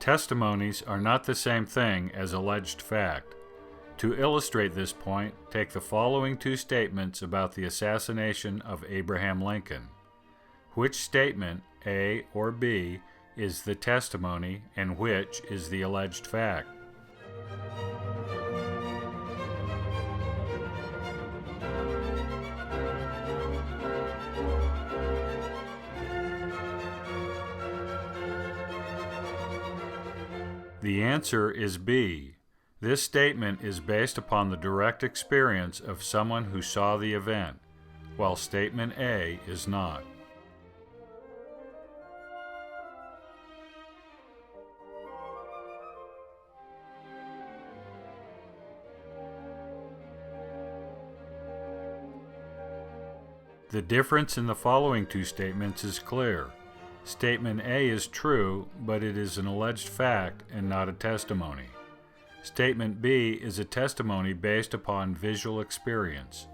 Testimonies are not the same thing as alleged fact. To illustrate this point, take the following two statements about the assassination of Abraham Lincoln. Which statement, A or B, is the testimony and which is the alleged fact? The answer is B. This statement is based upon the direct experience of someone who saw the event, while statement A is not. The difference in the following two statements is clear. Statement A is true, but it is an alleged fact and not a testimony. Statement B is a testimony based upon visual experience.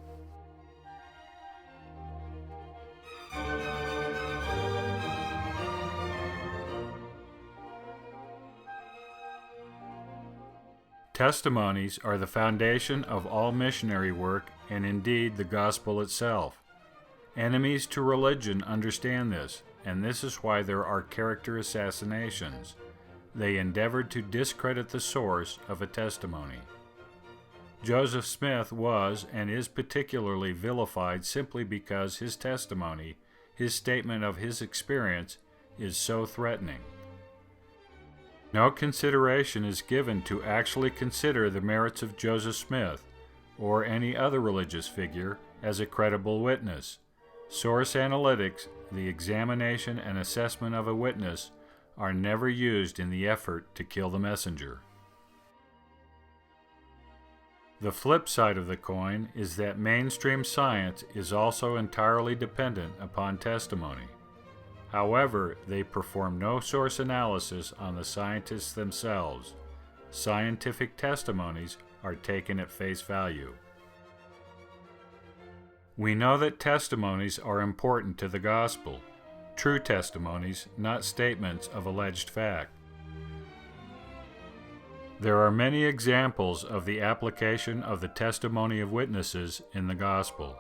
Testimonies are the foundation of all missionary work and indeed the gospel itself. Enemies to religion understand this, and this is why there are character assassinations. They endeavored to discredit the source of a testimony. Joseph Smith was and is particularly vilified simply because his testimony, his statement of his experience, is so threatening. No consideration is given to actually consider the merits of Joseph Smith or any other religious figure as a credible witness. Source analytics, the examination and assessment of a witness, are never used in the effort to kill the messenger. The flip side of the coin is that mainstream science is also entirely dependent upon testimony. However, they perform no source analysis on the scientists themselves. Scientific testimonies are taken at face value. We know that testimonies are important to the gospel. True testimonies, not statements of alleged fact. There are many examples of the application of the testimony of witnesses in the gospel.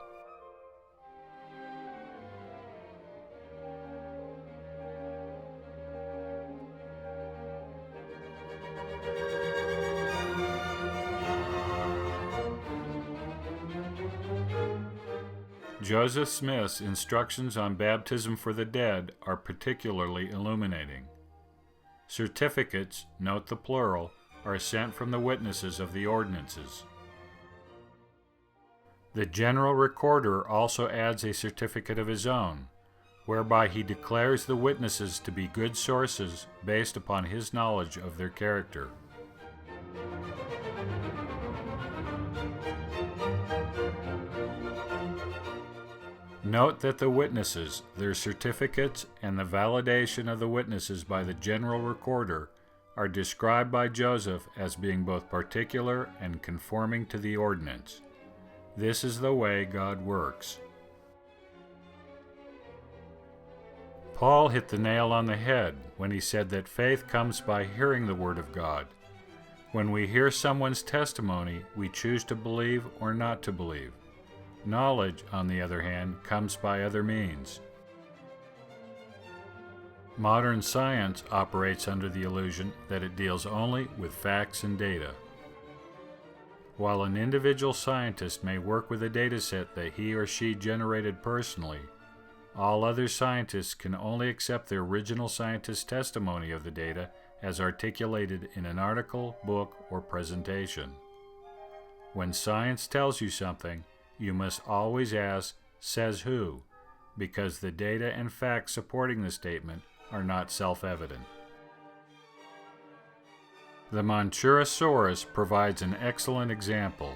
Joseph Smith's instructions on baptism for the dead are particularly illuminating. Certificates, note the plural, are sent from the witnesses of the ordinances. The general recorder also adds a certificate of his own, whereby he declares the witnesses to be good sources based upon his knowledge of their character. Note that the witnesses, their certificates, and the validation of the witnesses by the general recorder are described by Joseph as being both particular and conforming to the ordinance. This is the way God works. Paul hit the nail on the head when he said that faith comes by hearing the Word of God. When we hear someone's testimony, we choose to believe or not to believe. Knowledge, on the other hand, comes by other means. Modern science operates under the illusion that it deals only with facts and data. While an individual scientist may work with a dataset that he or she generated personally, all other scientists can only accept the original scientist's testimony of the data as articulated in an article, book, or presentation. When science tells you something, you must always ask, says who, because the data and facts supporting the statement are not self-evident. The Manchurosaurus provides an excellent example.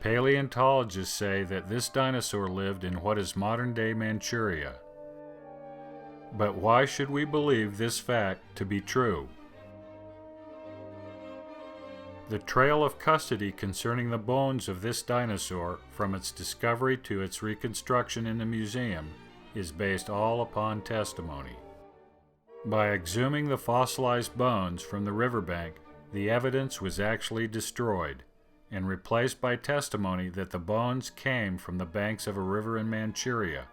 Paleontologists say that this dinosaur lived in what is modern-day Manchuria. But why should we believe this fact to be true? The trail of custody concerning the bones of this dinosaur, from its discovery to its reconstruction in the museum, is based all upon testimony. By exhuming the fossilized bones from the riverbank, the evidence was actually destroyed and replaced by testimony that the bones came from the banks of a river in Manchuria,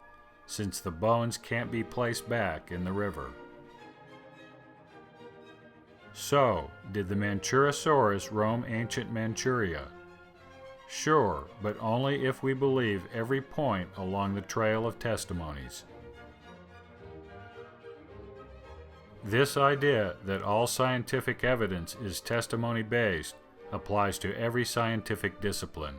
since the bones can't be placed back in the river. So, did the Manchurosaurus roam ancient Manchuria? Sure, but only if we believe every point along the trail of testimonies. This idea that all scientific evidence is testimony-based applies to every scientific discipline.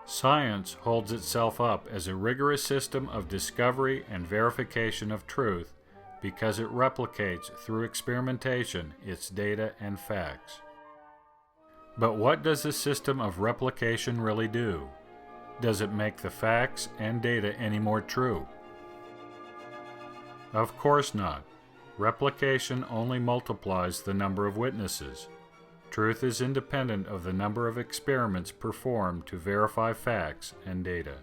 Science holds itself up as a rigorous system of discovery and verification of truth because it replicates through experimentation its data and facts. But what does this system of replication really do? Does it make the facts and data any more true? Of course not. Replication only multiplies the number of witnesses. Truth is independent of the number of experiments performed to verify facts and data.